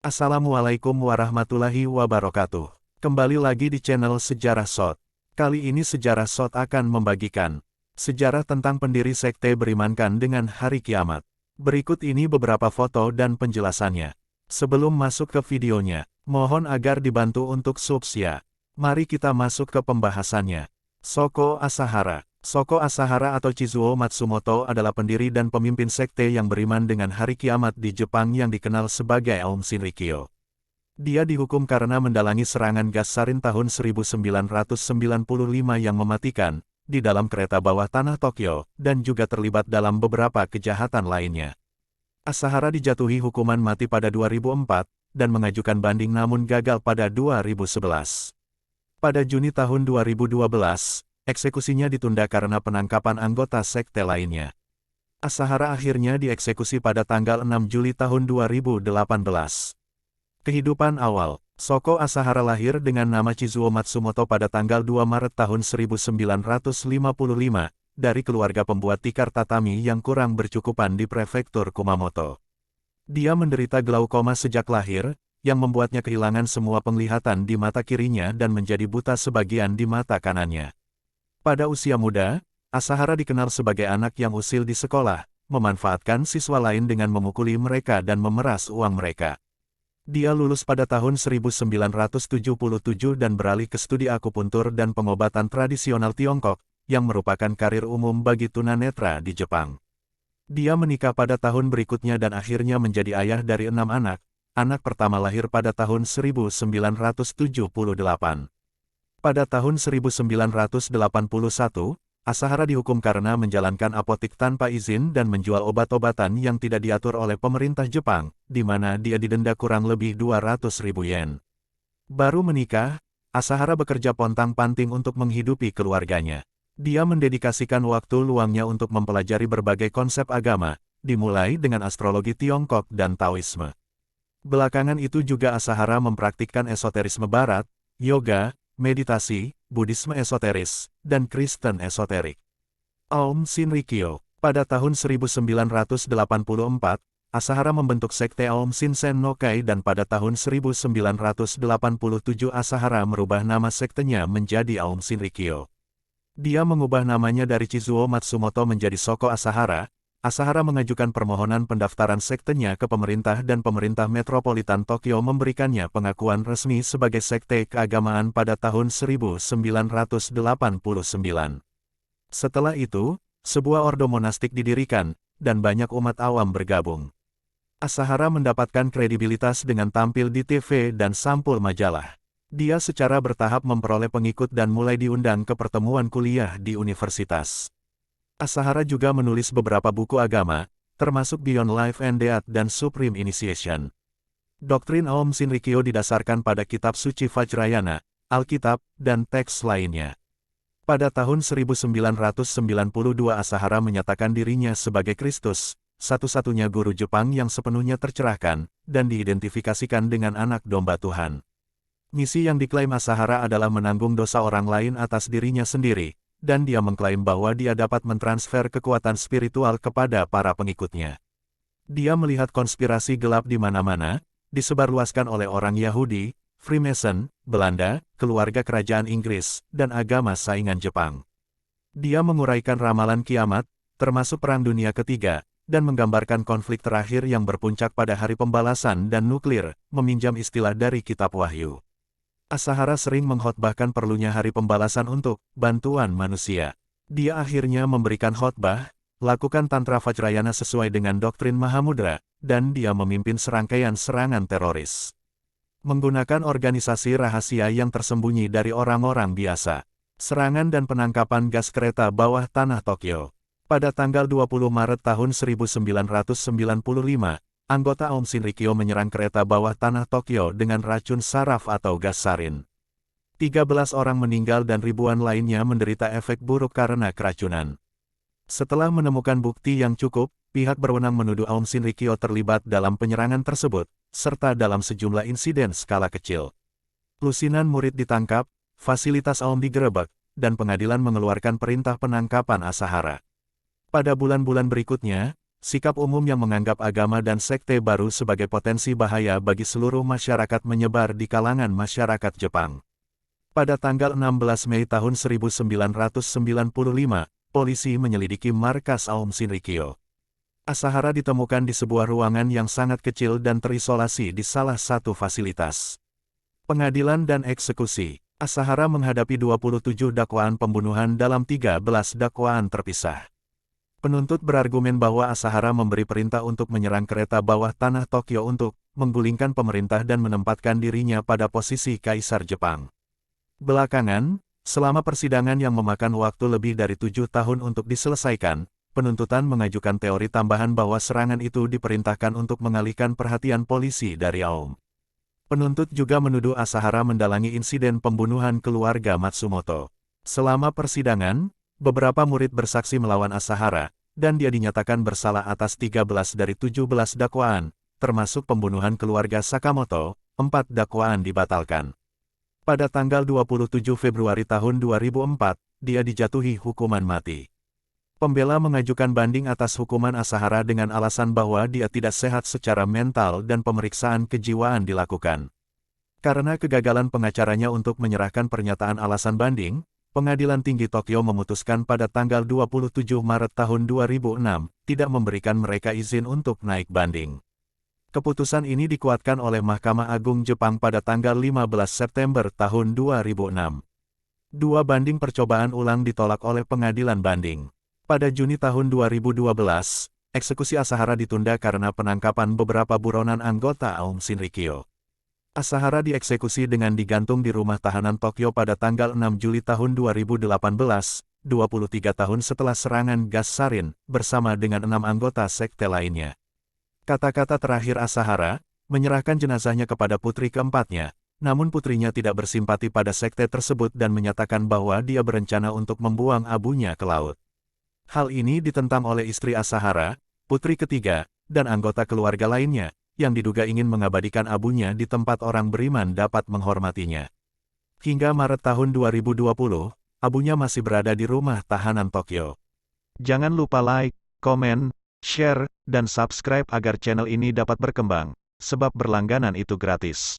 Assalamualaikum warahmatullahi wabarakatuh. Kembali lagi di channel Sejarah Shot. Kali ini Sejarah Shot akan membagikan sejarah tentang pendiri sekte berimankan dengan hari kiamat. Berikut ini beberapa foto dan penjelasannya. Sebelum masuk ke videonya, mohon agar dibantu untuk subscribe. Mari kita masuk ke pembahasannya. Shoko Asahara. Shoko Asahara atau Chizuo Matsumoto adalah pendiri dan pemimpin sekte yang beriman dengan hari kiamat di Jepang yang dikenal sebagai Aum Shinrikyo. Dia dihukum karena mendalangi serangan gas sarin tahun 1995 yang mematikan di dalam kereta bawah tanah Tokyo, dan juga terlibat dalam beberapa kejahatan lainnya. Asahara dijatuhi hukuman mati pada 2004, dan mengajukan banding namun gagal pada 2011. Pada Juni tahun 2012, eksekusinya ditunda karena penangkapan anggota sekte lainnya. Asahara akhirnya dieksekusi pada tanggal 6 Juli tahun 2018. Kehidupan awal. Shoko Asahara lahir dengan nama Chizuo Matsumoto pada tanggal 2 Maret tahun 1955, dari keluarga pembuat tikar tatami yang kurang bercukupan di prefektur Kumamoto. Dia menderita glaukoma sejak lahir, yang membuatnya kehilangan semua penglihatan di mata kirinya dan menjadi buta sebagian di mata kanannya. Pada usia muda, Asahara dikenal sebagai anak yang usil di sekolah, memanfaatkan siswa lain dengan memukuli mereka dan memeras uang mereka. Dia lulus pada tahun 1977 dan beralih ke studi akupuntur dan pengobatan tradisional Tiongkok, yang merupakan karir umum bagi tunanetra di Jepang. Dia menikah pada tahun berikutnya dan akhirnya menjadi ayah dari 6 anak. Anak pertama lahir pada tahun 1978. Pada tahun 1981, Asahara dihukum karena menjalankan apotik tanpa izin dan menjual obat-obatan yang tidak diatur oleh pemerintah Jepang, di mana dia didenda kurang lebih 200.000 yen. Baru menikah, Asahara bekerja pontang-panting untuk menghidupi keluarganya. Dia mendedikasikan waktu luangnya untuk mempelajari berbagai konsep agama, dimulai dengan astrologi Tiongkok dan Taoisme. Belakangan itu juga Asahara mempraktikkan esoterisme barat, yoga, meditasi, Buddhisme esoteris, dan Kristen esoterik. Aum Shinrikyo. Pada tahun 1984, Asahara membentuk sekte Aum Shinsen no Kai dan pada tahun 1987 Asahara merubah nama sektenya menjadi Aum Shinrikyo. Dia mengubah namanya dari Chizuo Matsumoto menjadi Shoko Asahara. Asahara mengajukan permohonan pendaftaran sektenya ke pemerintah dan pemerintah metropolitan Tokyo memberikannya pengakuan resmi sebagai sekte keagamaan pada tahun 1989. Setelah itu, sebuah ordo monastik didirikan, dan banyak umat awam bergabung. Asahara mendapatkan kredibilitas dengan tampil di TV dan sampul majalah. Dia secara bertahap memperoleh pengikut dan mulai diundang ke pertemuan kuliah di universitas. Asahara juga menulis beberapa buku agama, termasuk Beyond Life and Death dan Supreme Initiation. Doktrin Aum Shinrikyo didasarkan pada kitab suci Vajrayana, Alkitab, dan teks lainnya. Pada tahun 1992 Asahara menyatakan dirinya sebagai Kristus, satu-satunya guru Jepang yang sepenuhnya tercerahkan, dan diidentifikasikan dengan anak domba Tuhan. Misi yang diklaim Asahara adalah menanggung dosa orang lain atas dirinya sendiri, dan dia mengklaim bahwa dia dapat mentransfer kekuatan spiritual kepada para pengikutnya. Dia melihat konspirasi gelap di mana-mana, disebarluaskan oleh orang Yahudi, Freemason, Belanda, keluarga kerajaan Inggris, dan agama saingan Jepang. Dia menguraikan ramalan kiamat, termasuk Perang Dunia Ketiga, dan menggambarkan konflik terakhir yang berpuncak pada hari pembalasan dan nuklir, meminjam istilah dari Kitab Wahyu. Asahara sering mengkhotbahkan perlunya hari pembalasan untuk bantuan manusia. Dia akhirnya memberikan khotbah, lakukan Tantra Vajrayana sesuai dengan doktrin Mahamudra, dan dia memimpin serangkaian serangan teroris. Menggunakan organisasi rahasia yang tersembunyi dari orang-orang biasa. Serangan dan penangkapan gas kereta bawah tanah Tokyo. Pada tanggal 20 Maret tahun 1995, anggota Aum Shinrikyo menyerang kereta bawah tanah Tokyo dengan racun saraf atau gas sarin. 13 orang meninggal dan ribuan lainnya menderita efek buruk karena keracunan. Setelah menemukan bukti yang cukup, pihak berwenang menuduh Aum Shinrikyo terlibat dalam penyerangan tersebut, serta dalam sejumlah insiden skala kecil. Lusinan murid ditangkap, fasilitas Aum digerebek, dan pengadilan mengeluarkan perintah penangkapan Asahara. Pada bulan-bulan berikutnya, sikap umum yang menganggap agama dan sekte baru sebagai potensi bahaya bagi seluruh masyarakat menyebar di kalangan masyarakat Jepang. Pada tanggal 16 Mei tahun 1995, polisi menyelidiki markas Aum Shinrikyo. Asahara ditemukan di sebuah ruangan yang sangat kecil dan terisolasi di salah satu fasilitas. Pengadilan dan eksekusi. Asahara menghadapi 27 dakwaan pembunuhan dalam 13 dakwaan terpisah. Penuntut berargumen bahwa Asahara memberi perintah untuk menyerang kereta bawah tanah Tokyo untuk menggulingkan pemerintah dan menempatkan dirinya pada posisi Kaisar Jepang. Belakangan, selama persidangan yang memakan waktu lebih dari 7 tahun untuk diselesaikan, penuntutan mengajukan teori tambahan bahwa serangan itu diperintahkan untuk mengalihkan perhatian polisi dari Aum. Penuntut juga menuduh Asahara mendalangi insiden pembunuhan keluarga Matsumoto. Selama persidangan, beberapa murid bersaksi melawan Asahara, dan dia dinyatakan bersalah atas 13 dari 17 dakwaan, termasuk pembunuhan keluarga Sakamoto. 4 dakwaan dibatalkan. Pada tanggal 27 Februari tahun 2004, dia dijatuhi hukuman mati. Pembela mengajukan banding atas hukuman Asahara dengan alasan bahwa dia tidak sehat secara mental dan pemeriksaan kejiwaan dilakukan. Karena kegagalan pengacaranya untuk menyerahkan pernyataan alasan banding, Pengadilan Tinggi Tokyo memutuskan pada tanggal 27 Maret tahun 2006, tidak memberikan mereka izin untuk naik banding. Keputusan ini dikuatkan oleh Mahkamah Agung Jepang pada tanggal 15 September tahun 2006. 2 banding percobaan ulang ditolak oleh pengadilan banding. Pada Juni tahun 2012, eksekusi Asahara ditunda karena penangkapan beberapa buronan anggota Aum Shinrikyo. Asahara dieksekusi dengan digantung di rumah tahanan Tokyo pada tanggal 6 Juli tahun 2018, 23 tahun setelah serangan gas sarin, bersama dengan 6 anggota sekte lainnya. Kata-kata terakhir Asahara, menyerahkan jenazahnya kepada putri keempatnya, namun putrinya tidak bersimpati pada sekte tersebut dan menyatakan bahwa dia berencana untuk membuang abunya ke laut. Hal ini ditentang oleh istri Asahara, putri ketiga, dan anggota keluarga lainnya, yang diduga ingin mengabadikan abunya di tempat orang beriman dapat menghormatinya. Hingga Maret tahun 2020, abunya masih berada di rumah tahanan Tokyo. Jangan lupa like, komen, share, dan subscribe agar channel ini dapat berkembang, sebab berlangganan itu gratis.